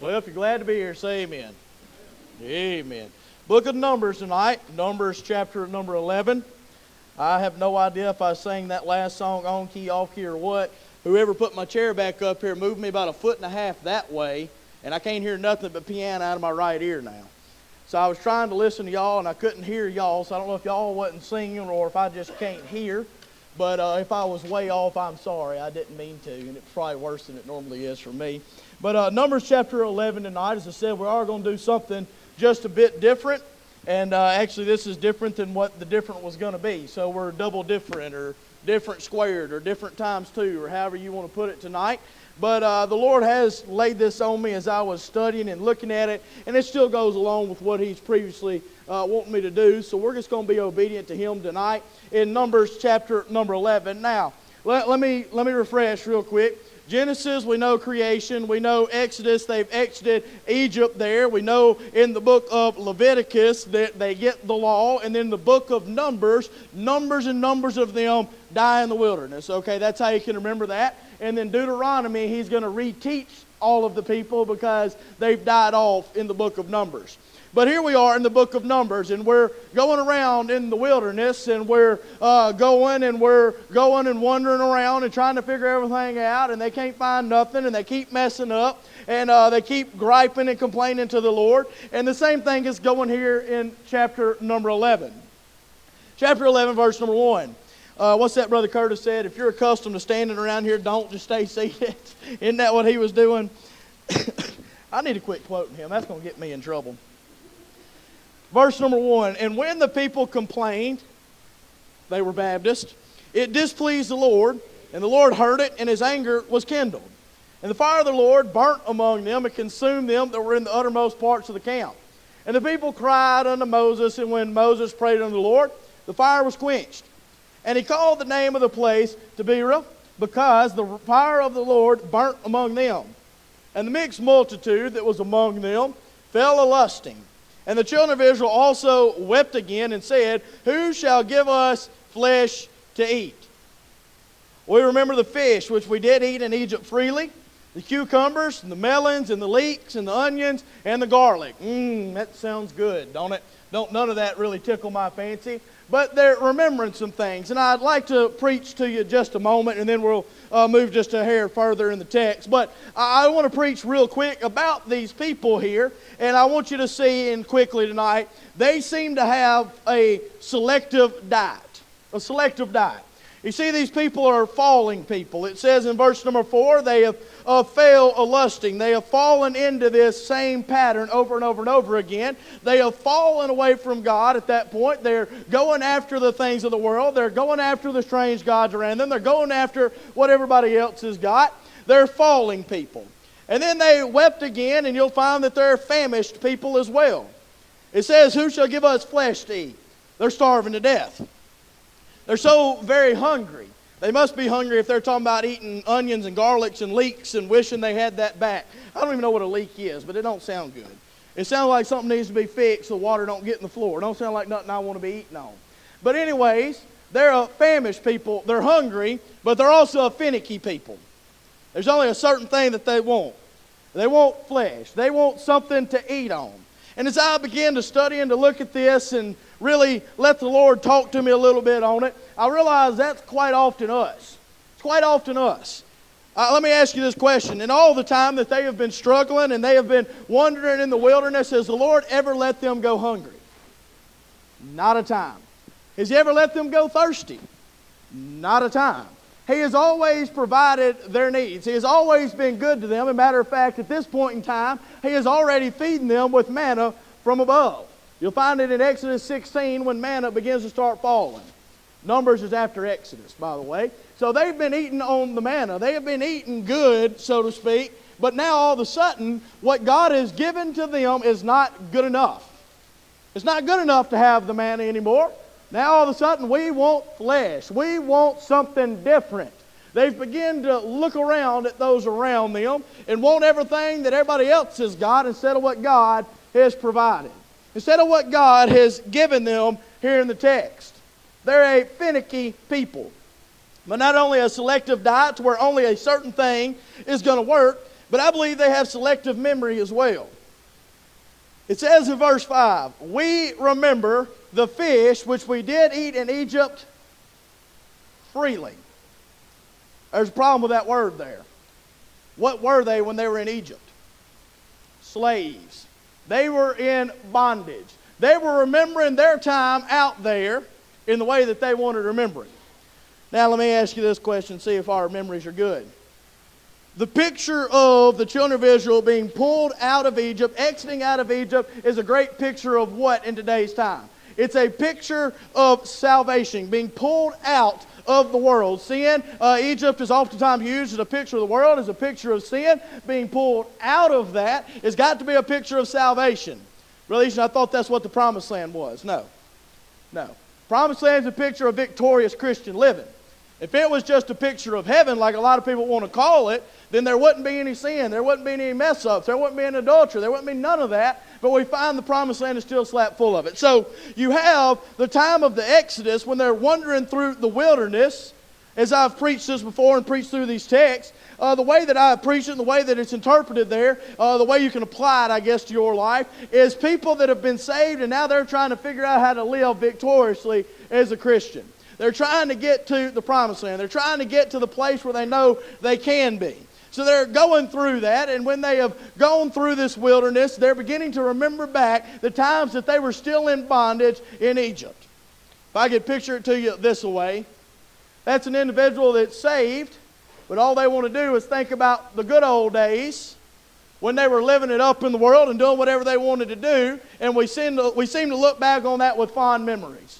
Well, if you're glad to be here, say amen. Amen. Book of Numbers tonight, Numbers chapter number 11. I have no idea if I sang that last song on key, off key, or what. Whoever put my chair back up here moved me about 1.5 feet that way, and I can't hear nothing but piano out of my right ear now. So I was trying to listen to y'all, and I couldn't hear y'all, so I don't know if y'all wasn't singing or if I just can't hear. But if I was way off, I'm sorry. I didn't mean to, and it's probably worse than it normally is for me. But Numbers chapter 11 tonight, as I said, we are going to do something just a bit different. And actually, this is different than what the different was going to be. So we're double different, or different squared, or different times two, or however you want to put it tonight. But the Lord has laid this on me as I was studying and looking at it, and it still goes along with what He's previously wanting me to do. So we're just going to be obedient to Him tonight in Numbers chapter number 11. Now, let me refresh real quick. Genesis, we know creation. We know Exodus, they've exited Egypt there. We know in the book of Leviticus that they get the law. And then the book of Numbers and numbers of them die in the wilderness. Okay, that's how you can remember that. And then Deuteronomy, he's going to reteach all of the people because they've died off in the book of Numbers. But here we are in the book of Numbers, and we're going around in the wilderness, and we're going and wandering around and trying to figure everything out, and they can't find nothing, and they keep messing up, and they keep griping and complaining to the Lord. And the same thing is going here in chapter number 11. Chapter 11, verse number 1. What's that Brother Curtis said? If you're accustomed to standing around here, don't just stay seated. Isn't that what he was doing? I need to quit quoting him. That's going to get me in trouble. Verse number 1, and when the people complained, they were Baptists, it displeased the Lord, and the Lord heard it, and His anger was kindled. And the fire of the Lord burnt among them and consumed them that were in the uttermost parts of the camp. And the people cried unto Moses, and when Moses prayed unto the Lord, the fire was quenched. And he called the name of the place to Beulah, because the fire of the Lord burnt among them. And the mixed multitude that was among them fell a-lusting. And the children of Israel also wept again and said, who shall give us flesh to eat? We remember the fish, which we did eat in Egypt freely, the cucumbers, and the melons, and the leeks, and the onions, and the garlic. That sounds good, don't it? None of that really tickle my fancy. But they're remembering some things. And I'd like to preach to you just a moment, and then we'll move just a hair further in the text. But I want to preach real quick about these people here. And I want you to see in quickly tonight, they seem to have a selective diet. A selective diet. You see, these people are falling people. It says in verse number 4, they have failed a-lusting. They have fallen into this same pattern over and over and over again. They have fallen away from God at that point. They're going after the things of the world. They're going after the strange gods around them. They're going after what everybody else has got. They're falling people. And then they wept again, and you'll find that they're famished people as well. It says, who shall give us flesh to eat? They're starving to death. They're so very hungry. They must be hungry if they're talking about eating onions and garlics and leeks and wishing they had that back. I don't even know what a leek is, but it don't sound good. It sounds like something needs to be fixed so water don't get in the floor. It don't sound like nothing I want to be eating on. But anyways, they're a famished people. They're hungry, but they're also a finicky people. There's only a certain thing that they want. They want flesh. They want something to eat on. And as I began to study and to look at this and really let the Lord talk to me a little bit on it, I realized that's quite often us. It's quite often us. Let me ask you this question. In all the time that they have been struggling and they have been wandering in the wilderness, has the Lord ever let them go hungry? Not a time. Has He ever let them go thirsty? Not a time. He has always provided their needs. He has always been good to them. As a matter of fact, at this point in time, He is already feeding them with manna from above. You'll find it in Exodus 16 when manna begins to start falling. Numbers is after Exodus, by the way. So they've been eating on the manna. They have been eating good, so to speak. But now all of a sudden, what God has given to them is not good enough. It's not good enough to have the manna anymore. Now all of a sudden we want flesh. We want something different. They've begun to look around at those around them and want everything that everybody else has got instead of what God has provided. Instead of what God has given them here in the text. They're a finicky people. But not only a selective diet to where only a certain thing is going to work, but I believe they have selective memory as well. It says in verse 5, we remember the fish which we did eat in Egypt freely. There's a problem with that word there. What were they when they were in Egypt? Slaves. They were in bondage. They were remembering their time out there in the way that they wanted to remember it. Now let me ask you this question, see if our memories are good. The picture of the children of Israel being pulled out of Egypt, exiting out of Egypt, is a great picture of what in today's time? It's a picture of salvation, being pulled out of the world. Sin, Egypt is oftentimes used as a picture of the world, as a picture of sin. Being pulled out of that has got to be a picture of salvation. Brother Easton, I thought that's what the Promised Land was. No. Promised Land is a picture of victorious Christian living. If it was just a picture of heaven, like a lot of people want to call it, then there wouldn't be any sin, there wouldn't be any mess-ups, there wouldn't be any adultery, there wouldn't be none of that, but we find the Promised Land is still slap full of it. So you have the time of the Exodus when they're wandering through the wilderness, as I've preached this before and preached through these texts. The way that I preach it and the way that it's interpreted there, the way you can apply it, I guess, to your life, is people that have been saved and now they're trying to figure out how to live victoriously as a Christian. They're trying to get to the Promised Land. They're trying to get to the place where they know they can be. So they're going through that, and when they have gone through this wilderness, they're beginning to remember back the times that they were still in bondage in Egypt. If I could picture it to you this way, that's an individual that's saved, but all they want to do is think about the good old days when they were living it up in the world and doing whatever they wanted to do, and we seem to look back on that with fond memories.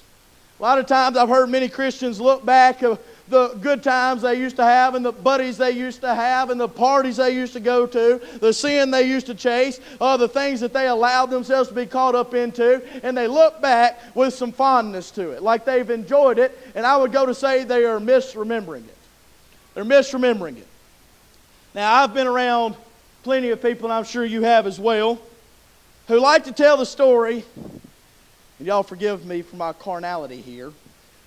A lot of times I've heard many Christians look back at the good times they used to have and the buddies they used to have and the parties they used to go to, the sin they used to chase, the things that they allowed themselves to be caught up into, and they look back with some fondness to it, like they've enjoyed it, and I would go to say they are misremembering it. They're misremembering it. Now, I've been around plenty of people, and I'm sure you have as well, who like to tell the story, and y'all forgive me for my carnality here,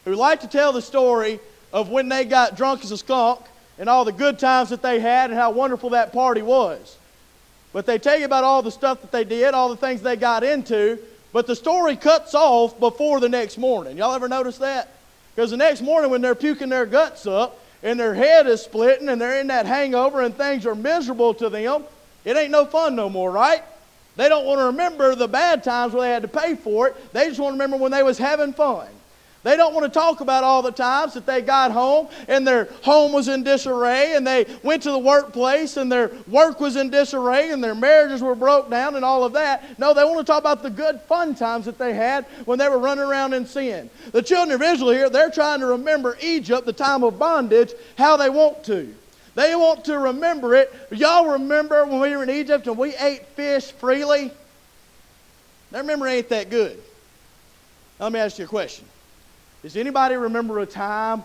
who like to tell the story of when they got drunk as a skunk and all the good times that they had and how wonderful that party was. But they tell you about all the stuff that they did, all the things they got into, but the story cuts off before the next morning. Y'all ever notice that? Because the next morning when they're puking their guts up and their head is splitting and they're in that hangover and things are miserable to them, it ain't no fun no more, right? They don't want to remember the bad times where they had to pay for it. They just want to remember when they was having fun. They don't want to talk about all the times that they got home and their home was in disarray and they went to the workplace and their work was in disarray and their marriages were broke down and all of that. No, they want to talk about the good fun times that they had when they were running around in sin. The children of Israel here, they're trying to remember Egypt, the time of bondage, how they want to. They want to remember it. Y'all remember when we were in Egypt and we ate fish freely? Their memory ain't that good. Let me ask you a question. Does anybody remember a time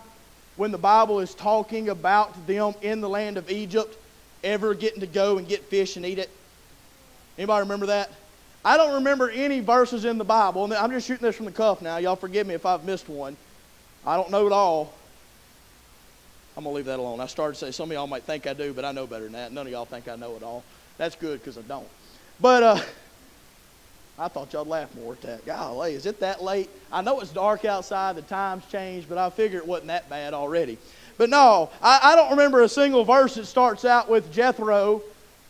when the Bible is talking about them in the land of Egypt ever getting to go and get fish and eat it? Anybody remember that? I don't remember any verses in the Bible. And I'm just shooting this from the cuff now. Y'all forgive me if I've missed one. I don't know it all. I'm going to leave that alone. I started to say some of y'all might think I do, but I know better than that. None of y'all think I know it all. That's good because I don't. But I thought y'all'd laugh more at that. Golly, is it that late? I know it's dark outside, the time's changed, but I figure it wasn't that bad already. But no, I don't remember a single verse that starts out with Jethro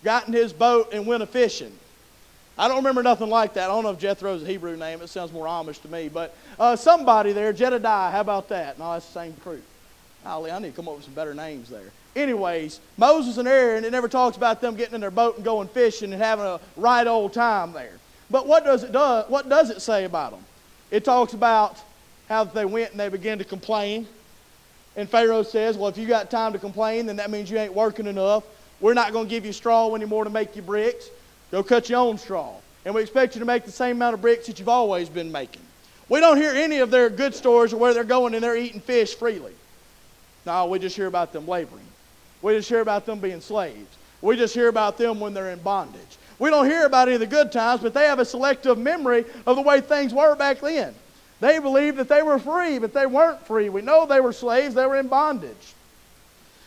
got in his boat and went a-fishing. I don't remember nothing like that. I don't know if Jethro's a Hebrew name. It sounds more Amish to me. But somebody there, Jedediah, how about that? No, that's the same crew. Golly, I need to come up with some better names there. Anyways, Moses and Aaron, it never talks about them getting in their boat and going fishing and having a right old time there. But what does it say about them? It talks about how they went and they began to complain. And Pharaoh says, well, if you got time to complain, then that means you ain't working enough. We're not going to give you straw anymore to make you bricks. Go cut your own straw. And we expect you to make the same amount of bricks that you've always been making. We don't hear any of their good stories of where they're going and they're eating fish freely. No, we just hear about them laboring. We just hear about them being slaves. We just hear about them when they're in bondage. We don't hear about any of the good times, but they have a selective memory of the way things were back then. They believed that they were free, but they weren't free. We know they were slaves. They were in bondage.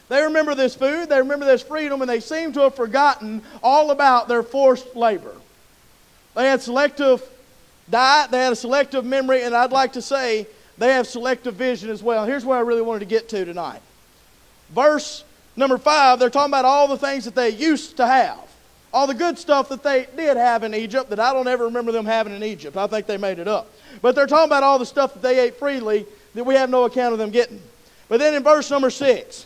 They remember this food, they remember this freedom, and they seem to have forgotten all about their forced labor. They had selective diet, they had a selective memory, and I'd like to say they have selective vision as well. Here's where I really wanted to get to tonight. Verse number 5, they're talking about all the things that they used to have. All the good stuff that they did have in Egypt that I don't ever remember them having in Egypt. I think they made it up. But they're talking about all the stuff that they ate freely that we have no account of them getting. But then in verse number 6,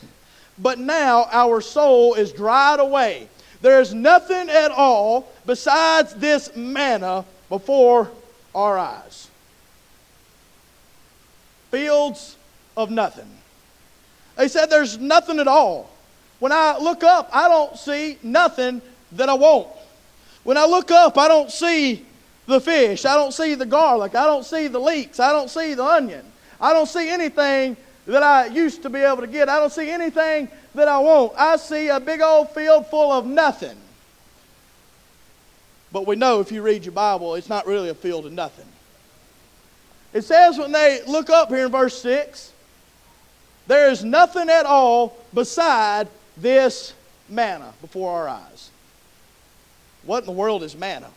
but now our soul is dried away. There is nothing at all besides this manna before our eyes. Fields of nothing. They said there's nothing at all. When I look up, I don't see nothing that I want. When I look up, I don't see the fish. I don't see the garlic. I don't see the leeks. I don't see the onion. I don't see anything that I used to be able to get. I don't see anything that I want. I see a big old field full of nothing. But we know if you read your Bible, it's not really a field of nothing. It says when they look up here in verse 6, there is nothing at all beside this manna before our eyes. What in the world is manna?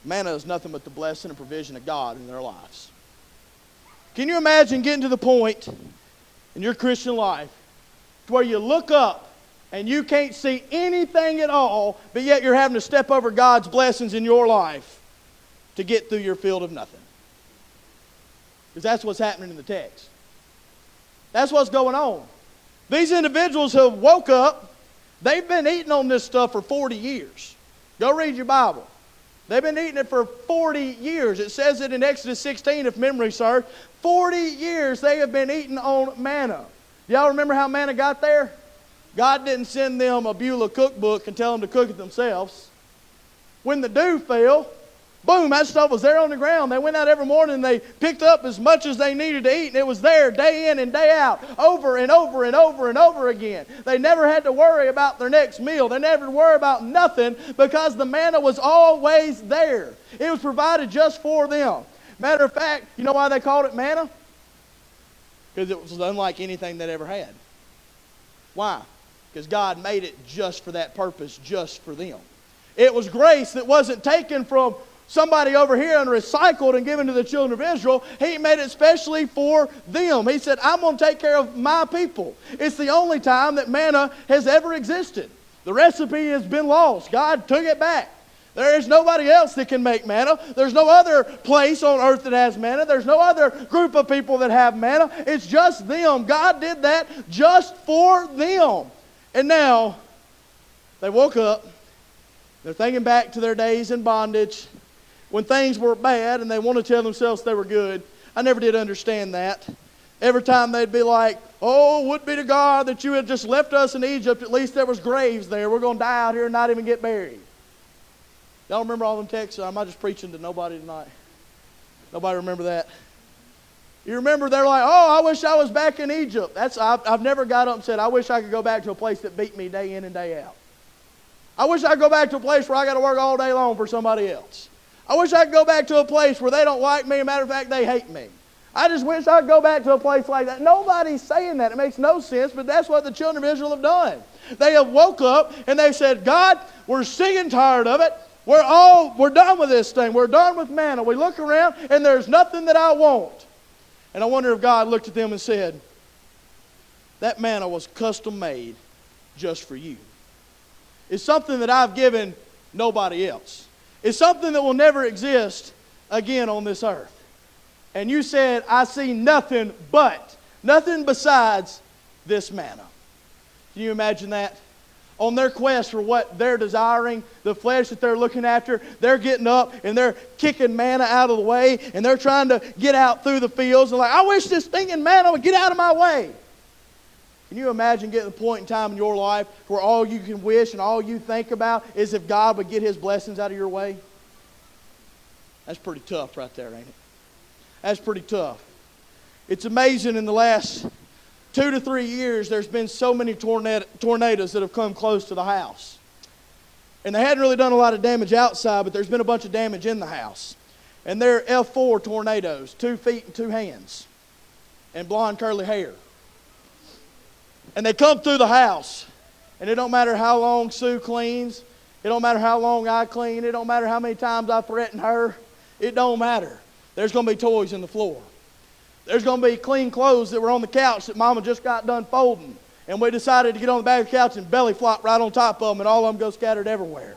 Manna is nothing but the blessing and provision of God in their lives. Can you imagine getting to the point in your Christian life where you look up and you can't see anything at all, but yet you're having to step over God's blessings in your life to get through your field of nothing? Because that's what's happening in the text. That's what's going on. These individuals have woke up. They've been eating on this stuff for 40 years. Go read your Bible. They've been eating it for 40 years. It says it in Exodus 16, if memory serves. 40 years they have been eating on manna. Y'all remember how manna got there? God didn't send them a Beulah cookbook and tell them to cook it themselves. When the dew fell, boom, that stuff was there on the ground. They went out every morning and they picked up as much as they needed to eat, and it was there day in and day out, over and over and over and over again. They never had to worry about their next meal. They never had to worry about nothing because the manna was always there. It was provided just for them. Matter of fact, you know why they called it manna? Because it was unlike anything they'd ever had. Why? Because God made it just for that purpose, just for them. It was grace that wasn't taken from somebody over here and recycled and given to the children of Israel. He made it specially for them. He said, I'm going to take care of my people. It's the only time that manna has ever existed. The recipe has been lost. God took it back. There is nobody else that can make manna. There's no other place on earth that has manna. There's no other group of people that have manna. It's just them. God did that just for them. And now, they woke up. They're thinking back to their days in bondage when things were bad and they want to tell themselves they were good. I never did understand that. Every time they'd be like, oh, would be to God that you had just left us in Egypt. At least there was graves there. We're going to die out here and not even get buried. Y'all remember all them texts? Or am I just preaching to nobody tonight? Nobody remember that? You remember they're like, oh, I wish I was back in Egypt. I've never got up and said, I wish I could go back to a place that beat me day in and day out. I wish I could go back to a place where I got to work all day long for somebody else. I wish I could go back to a place where they don't like me. As a matter of fact, they hate me. I just wish I could go back to a place like that. Nobody's saying that. It makes no sense, but that's what the children of Israel have done. They have woke up and they said, God, we're sick and tired of it. We're done with this thing. We're done with manna. We look around and there's nothing that I want. And I wonder if God looked at them and said, that manna was custom made just for you. It's something that I've given nobody else. It's something that will never exist again on this earth. And you said, I see nothing besides this manna. Can you imagine that? On their quest for what they're desiring, the flesh that they're looking after, they're getting up and they're kicking manna out of the way and they're trying to get out through the fields and like, I wish this stinking manna would get out of my way. Can you imagine getting to the point in time in your life where all you can wish and all you think about is if God would get His blessings out of your way? That's pretty tough right there, ain't it? That's pretty tough. It's amazing in the last 2 to 3 years, there's been so many tornadoes that have come close to the house. And they hadn't really done a lot of damage outside, but there's been a bunch of damage in the house. And they're F4 tornadoes, 2 feet and 2 hands, and blonde curly hair. And they come through the house. And it don't matter how long Sue cleans. It don't matter how long I clean. It don't matter how many times I threaten her. It don't matter. There's going to be toys in the floor. There's going to be clean clothes that were on the couch that Mama just got done folding. And we decided to get on the back of the couch and belly flop right on top of them, and all of them go scattered everywhere.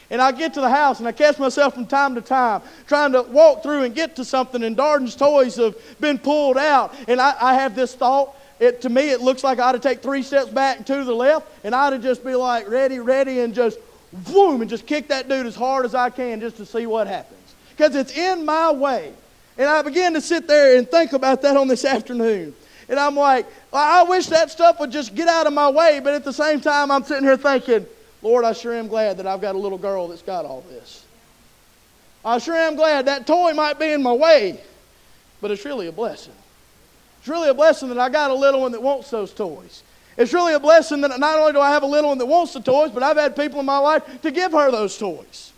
And I get to the house, and I catch myself from time to time trying to walk through and get to something, and Darden's toys have been pulled out. And I have this thought. To me, it looks like I ought to take 3 steps back and 2 to the left, and I ought to just be like, ready, and just, boom, and just kick that dude as hard as I can just to see what happens. Because it's in my way. And I began to sit there and think about that on this afternoon. And I'm like, I wish that stuff would just get out of my way, but at the same time, I'm sitting here thinking, Lord, I sure am glad that I've got a little girl that's got all this. I sure am glad that toy might be in my way, but it's really a blessing. It's really a blessing that I got a little one that wants those toys. It's really a blessing that not only do I have a little one that wants the toys, but I've had people in my life to give her those toys.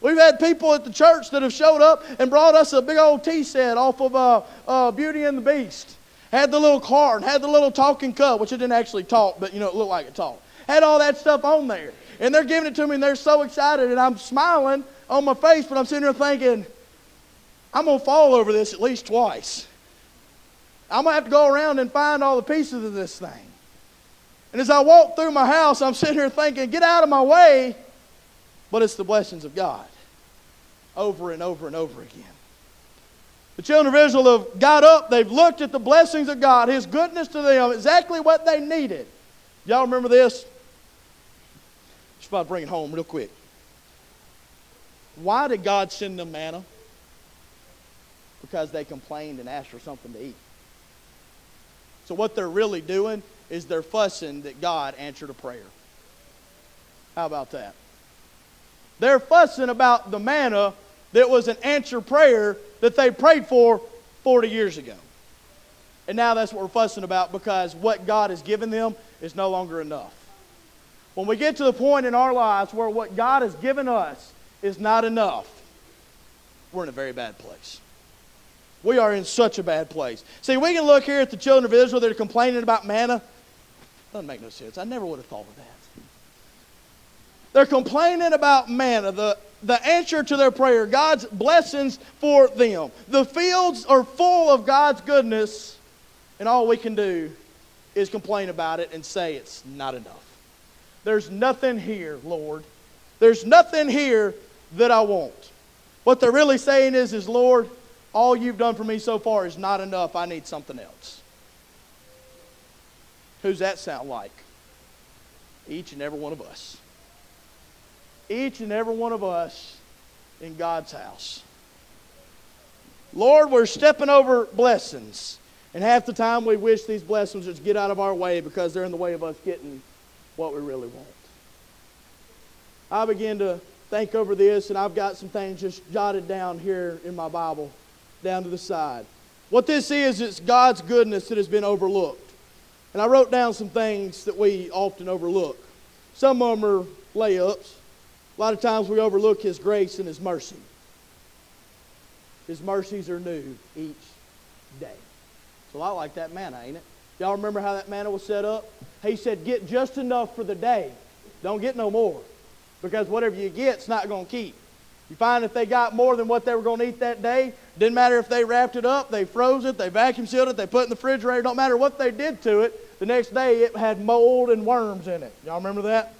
We've had people at the church that have showed up and brought us a big old tea set off of Beauty and the Beast. Had the little card, had the little talking cup, which it didn't actually talk, but it looked like it talked. Had all that stuff on there. And they're giving it to me and they're so excited, and I'm smiling on my face, but I'm sitting there thinking, I'm going to fall over this at least twice. I'm going to have to go around and find all the pieces of this thing. And as I walk through my house, I'm sitting here thinking, get out of my way. But it's the blessings of God. Over and over and over again. The children of Israel have got up. They've looked at the blessings of God, His goodness to them, exactly what they needed. Y'all remember this? Just about to bring it home real quick. Why did God send them manna? Because they complained and asked for something to eat. So what they're really doing is they're fussing that God answered a prayer. How about that? They're fussing about the manna that was an answered prayer that they prayed for 40 years ago. And now that's what we're fussing about, because what God has given them is no longer enough. When we get to the point in our lives where what God has given us is not enough, we're in a very bad place. We are in such a bad place. See, we can look here at the children of Israel that are complaining about manna. Doesn't make no sense. I never would have thought of that. They're complaining about manna, the answer to their prayer, God's blessings for them. The fields are full of God's goodness, and all we can do is complain about it and say it's not enough. There's nothing here, Lord. There's nothing here that I want. What they're really saying is Lord, all you've done for me so far is not enough. I need something else. Who's that sound like? Each and every one of us. Each and every one of us in God's house. Lord, we're stepping over blessings. And half the time we wish these blessings would get out of our way because they're in the way of us getting what we really want. I begin to think over this, and I've got some things just jotted down here in my Bible, down to the side. What this is, it's God's goodness that has been overlooked. And I wrote down some things that we often overlook. Some of them are layups. A lot of times we overlook His grace and His mercy. His mercies are new each day. It's a lot like that manna, ain't it? Y'all remember how that manna was set up? He said, get just enough for the day. Don't get no more. Because whatever you get's not going to keep. You find if they got more than what they were going to eat that day, didn't matter if they wrapped it up, they froze it, they vacuum sealed it, they put it in the refrigerator, don't matter what they did to it, the next day it had mold and worms in it. Y'all remember that?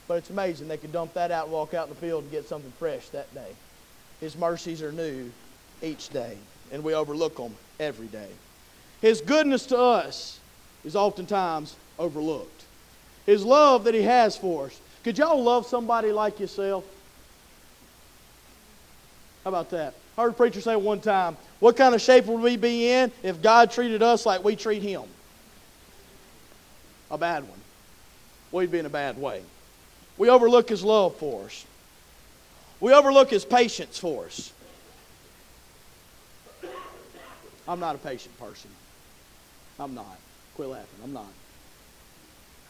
But it's amazing they could dump that out and walk out in the field and get something fresh that day. His mercies are new each day, and we overlook them every day. His goodness to us is oftentimes overlooked. His love that He has for us. Could y'all love somebody like yourself? How about that? I heard a preacher say one time, what kind of shape would we be in if God treated us like we treat Him? A bad one. We'd be in a bad way. We overlook His love for us. We overlook His patience for us. I'm not a patient person. I'm not. Quit laughing. I'm not.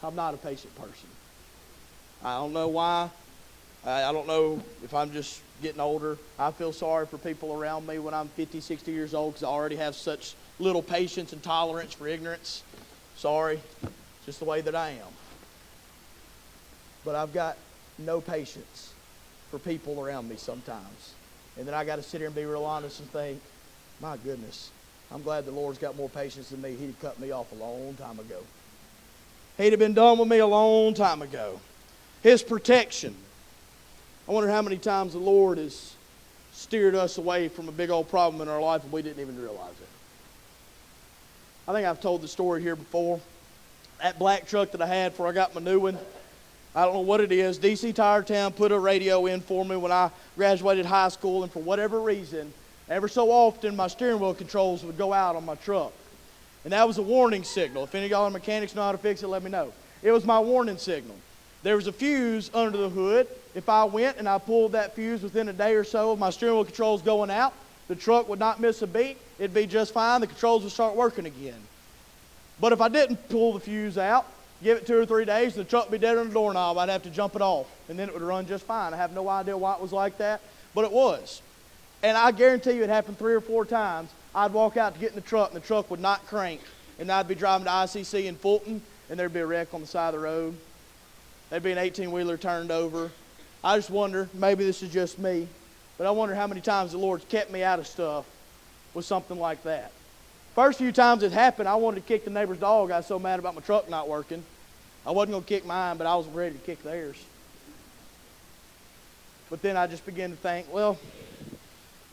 I'm not a patient person. I don't know why. I don't know if I'm just getting older. I feel sorry for people around me when I'm 50, 60 years old because I already have such little patience and tolerance for ignorance. Sorry, just the way that I am. But I've got no patience for people around me sometimes. And then I got to sit here and be real honest and think, my goodness, I'm glad the Lord's got more patience than me. He'd have cut me off a long time ago. He'd have been done with me a long time ago. His protection. I wonder how many times the Lord has steered us away from a big old problem in our life and we didn't even realize it. I think I've told the story here before. That black truck that I had before I got my new one, I don't know what it is. DC Tire Town put a radio in for me when I graduated high school, and for whatever reason, ever so often my steering wheel controls would go out on my truck. And that was a warning signal. If any of y'all are mechanics know how to fix it, let me know. It was my warning signal. There was a fuse under the hood. If I went and I pulled that fuse within a day or so of my steering wheel controls going out, the truck would not miss a beat. It'd be just fine. The controls would start working again. But if I didn't pull the fuse out, give it 2 or 3 days, the truck would be dead on the doorknob. I'd have to jump it off, and then it would run just fine. I have no idea why it was like that, but it was. And I guarantee you it happened 3 or 4 times. I'd walk out to get in the truck, and the truck would not crank. And I'd be driving to ICC in Fulton, and there'd be a wreck on the side of the road. There'd be an 18-wheeler turned over. I just wonder, maybe this is just me, but I wonder how many times the Lord's kept me out of stuff with something like that. First few times it happened, I wanted to kick the neighbor's dog. I was so mad about my truck not working. I wasn't going to kick mine, but I was ready to kick theirs. But then I just began to think, well,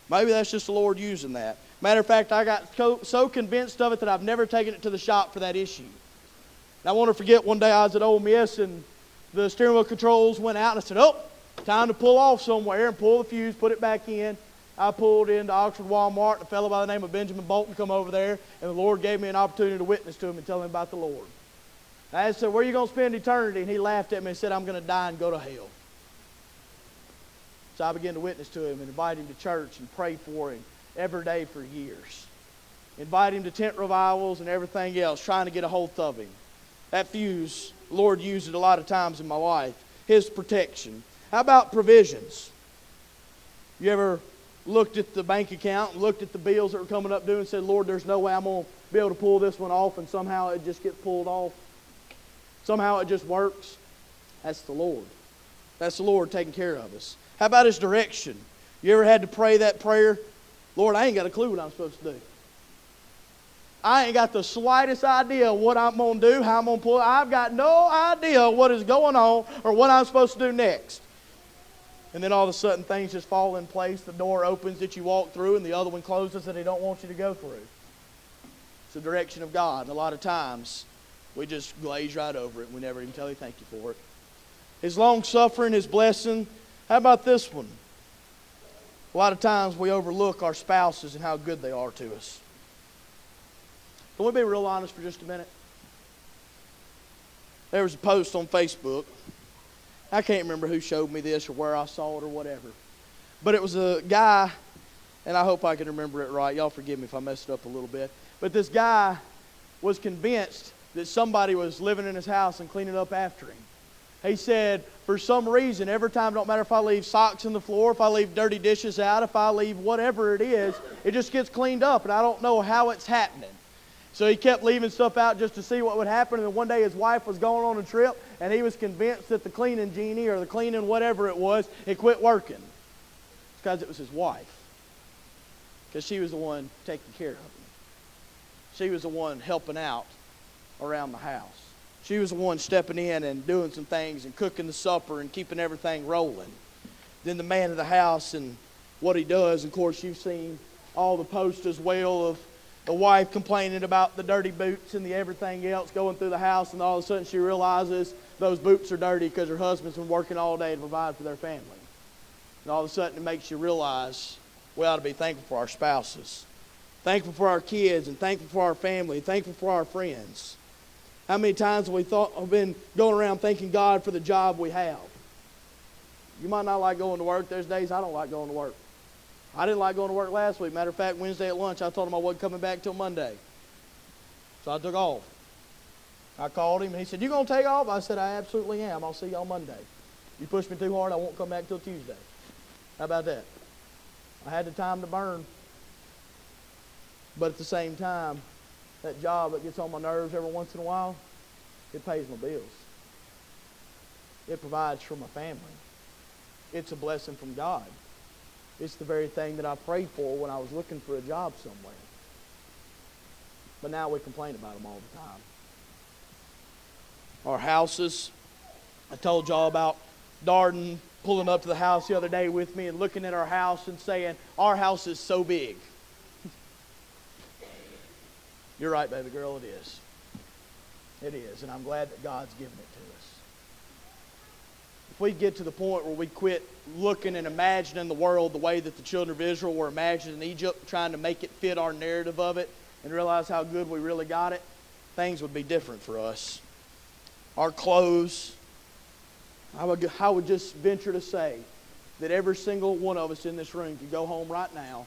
maybe that's just the Lord using that. Matter of fact, I got so convinced of it that I've never taken it to the shop for that issue. And I won't forget one day I was at Ole Miss and the steering wheel controls went out, and I said, oh, time to pull off somewhere and pull the fuse, put it back in. I pulled into Oxford Walmart, and a fellow by the name of Benjamin Bolton come over there, and the Lord gave me an opportunity to witness to him and tell him about the Lord. I said, where are you going to spend eternity? And he laughed at me and said, I'm going to die and go to hell. So I began to witness to him and invite him to church and pray for him every day for years. Invite him to tent revivals and everything else, trying to get a hold of him. That fuse, the Lord used it a lot of times in my life. His protection. How about provisions? You ever looked at the bank account and looked at the bills that were coming up due and said, Lord, there's no way I'm going to be able to pull this one off, and somehow it just gets pulled off? Somehow it just works? That's the Lord. That's the Lord taking care of us. How about His direction? You ever had to pray that prayer? Lord, I ain't got a clue what I'm supposed to do. I ain't got the slightest idea what I'm going to do, how I'm going to pull it. I've got no idea what is going on or what I'm supposed to do next. And then all of a sudden things just fall in place. The door opens that you walk through and the other one closes that He don't want you to go through. It's the direction of God. And a lot of times we just glaze right over it and we never even tell Him thank you for it. His long suffering, His blessing. How about this one? A lot of times we overlook our spouses and how good they are to us. Can we be real honest for just a minute? There was a post on Facebook. I can't remember who showed me this or where I saw it or whatever. But it was a guy, and I hope I can remember it right. Y'all forgive me if I messed it up a little bit. But this guy was convinced that somebody was living in his house and cleaning up after him. He said, for some reason, every time, don't matter if I leave socks on the floor, if I leave dirty dishes out, if I leave whatever it is, it just gets cleaned up, and I don't know how it's happening. So he kept leaving stuff out just to see what would happen. And then one day his wife was going on a trip, and he was convinced that the cleaning genie or the cleaning whatever it was, it quit working. It's because it was his wife. Because she was the one taking care of him. She was the one helping out around the house. She was the one stepping in and doing some things and cooking the supper and keeping everything rolling. Then the man of the house and what he does, of course, you've seen all the posts as well of the wife complaining about the dirty boots and the everything else going through the house, and all of a sudden she realizes those boots are dirty because her husband's been working all day to provide for their family. And all of a sudden it makes you realize we ought to be thankful for our spouses, thankful for our kids, and thankful for our family, thankful for our friends. How many times have we been going around thanking God for the job we have? You might not like going to work. There's days I don't like going to work. I didn't like going to work last week. Matter of fact, Wednesday at lunch, I told him I wasn't coming back till Monday. So I took off. I called him, and he said, you going to take off? I said, I absolutely am. I'll see you on Monday. You push me too hard, I won't come back till Tuesday. How about that? I had the time to burn. But at the same time, That job that gets on my nerves every once in a while, it pays my bills. It provides for my family. It's a blessing from God. It's the very thing that I prayed for when I was looking for a job somewhere. But now we complain about them all the time. Our houses, I told y'all about Darden pulling up to the house the other day with me and looking at our house and saying, our house is so big. You're right, baby girl, it is. It is, and I'm glad that God's given it to us. If we get to the point where we quit looking and imagining the world the way that the children of Israel were imagining Egypt, trying to make it fit our narrative of it, and realize how good we really got it, things would be different for us. Our clothes, I would just venture to say that every single one of us in this room could go home right now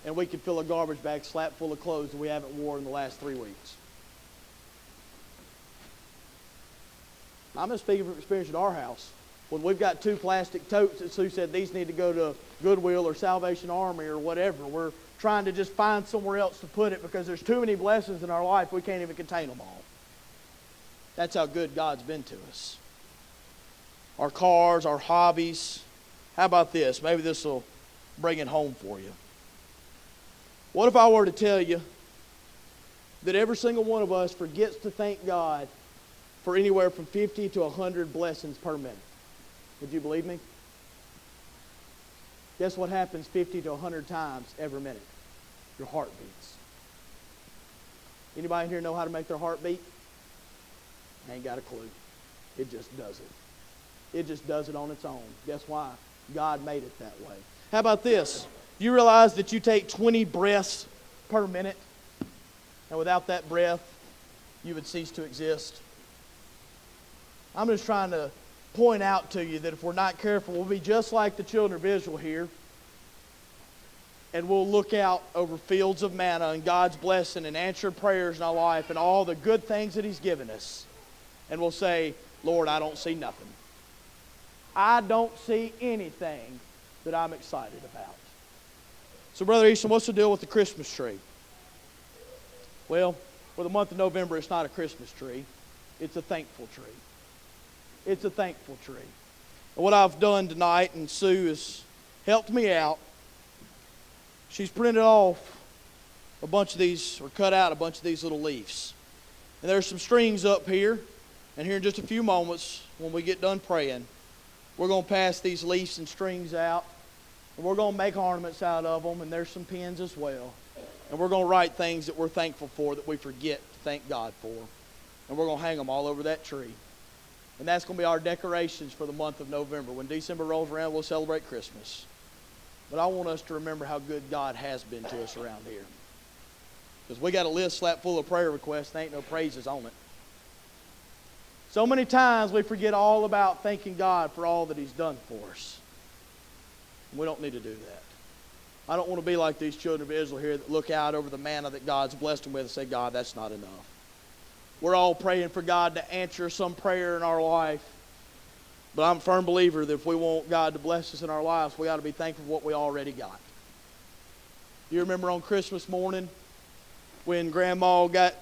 and we could fill a garbage bag slap full of clothes that we haven't worn in the last 3 weeks. I'm just speaking from experience at our house. When we've got 2 plastic totes that Sue said these need to go to Goodwill or Salvation Army or whatever, we're trying to just find somewhere else to put it because there's too many blessings in our life we can't even contain them all. That's how good God's been to us. Our cars, our hobbies. How about this? Maybe this will bring it home for you. What if I were to tell you that every single one of us forgets to thank God for anywhere from 50 to 100 blessings per minute? Would you believe me? Guess what happens 50 to 100 times every minute? Your heart beats. Anybody here know how to make their heart beat? I ain't got a clue. It just does it. It just does it on its own. Guess why? God made it that way. How about this? You realize that you take 20 breaths per minute, and without that breath, you would cease to exist? I'm just trying to point out to you that if we're not careful, we'll be just like the children of Israel here, and we'll look out over fields of manna and God's blessing and answered prayers in our life and all the good things that He's given us. And we'll say, Lord, I don't see nothing. I don't see anything that I'm excited about. So, Brother Easton, what's the deal with the Christmas tree? Well, for the month of November, it's not a Christmas tree. It's a thankful tree. It's a thankful tree. And what I've done tonight, and Sue has helped me out, she's printed off a bunch of these, or cut out a bunch of these little leaves. And there's some strings up here. And here in just a few moments, when we get done praying, we're going to pass these leaves and strings out. And we're going to make ornaments out of them. And there's some pins as well. And we're going to write things that we're thankful for that we forget to thank God for. And we're going to hang them all over that tree. And that's going to be our decorations for the month of November. When December rolls around, we'll celebrate Christmas. But I want us to remember how good God has been to us around here. Because we got a list slap full of prayer requests. There ain't no praises on it. So many times we forget all about thanking God for all that He's done for us. We don't need to do that. I don't want to be like these children of Israel here that look out over the manna that God's blessed them with and say, God, that's not enough. We're all praying for God to answer some prayer in our life. But I'm a firm believer that if we want God to bless us in our lives, we got to be thankful for what we already got. You remember on Christmas morning when Grandma got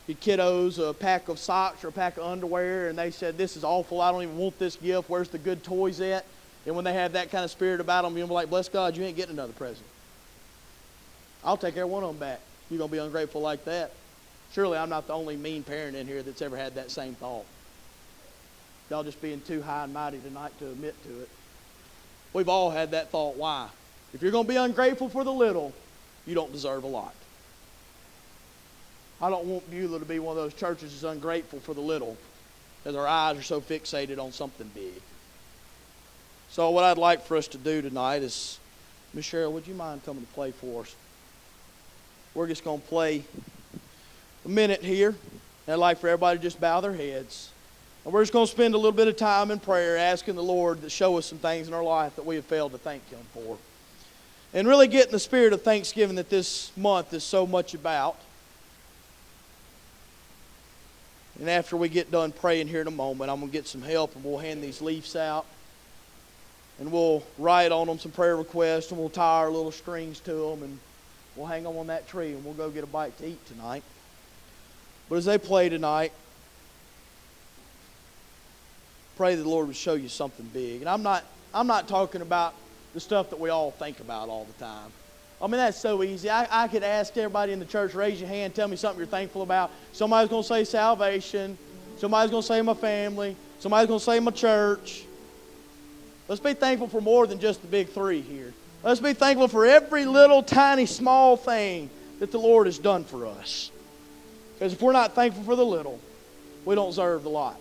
your kiddos a pack of socks or a pack of underwear, and they said, this is awful, I don't even want this gift, where's the good toys at? And when they have that kind of spirit about them, you'll be like, bless God, you ain't getting another present. I'll take every one of them back. You're going to be ungrateful like that. Surely I'm not the only mean parent in here that's ever had that same thought. Y'all just being too high and mighty tonight to admit to it. We've all had that thought. Why? If you're going to be ungrateful for the little, you don't deserve a lot. I don't want Beulah to be one of those churches that's ungrateful for the little, because our eyes are so fixated on something big. So what I'd like for us to do tonight is, Miss Cheryl, would you mind coming to play for us? We're just going to play a minute here, and I'd like for everybody to just bow their heads. And we're just going to spend a little bit of time in prayer asking the Lord to show us some things in our life that we have failed to thank Him for. And really get in the spirit of thanksgiving that this month is so much about. And after we get done praying here in a moment, I'm going to get some help and we'll hand these leaves out. And we'll write on them some prayer requests and we'll tie our little strings to them and we'll hang them on that tree and we'll go get a bite to eat tonight. But as they play tonight, pray that the Lord would show you something big. And I'm not talking about the stuff that we all think about all the time. I mean, that's so easy. I could ask everybody in the church, raise your hand, tell me something you're thankful about. Somebody's going to say salvation. Somebody's going to say my family. Somebody's going to say my church. Let's be thankful for more than just the big three here. Let's be thankful for every little, tiny, small thing that the Lord has done for us. Because if we're not thankful for the little, we don't deserve the lot.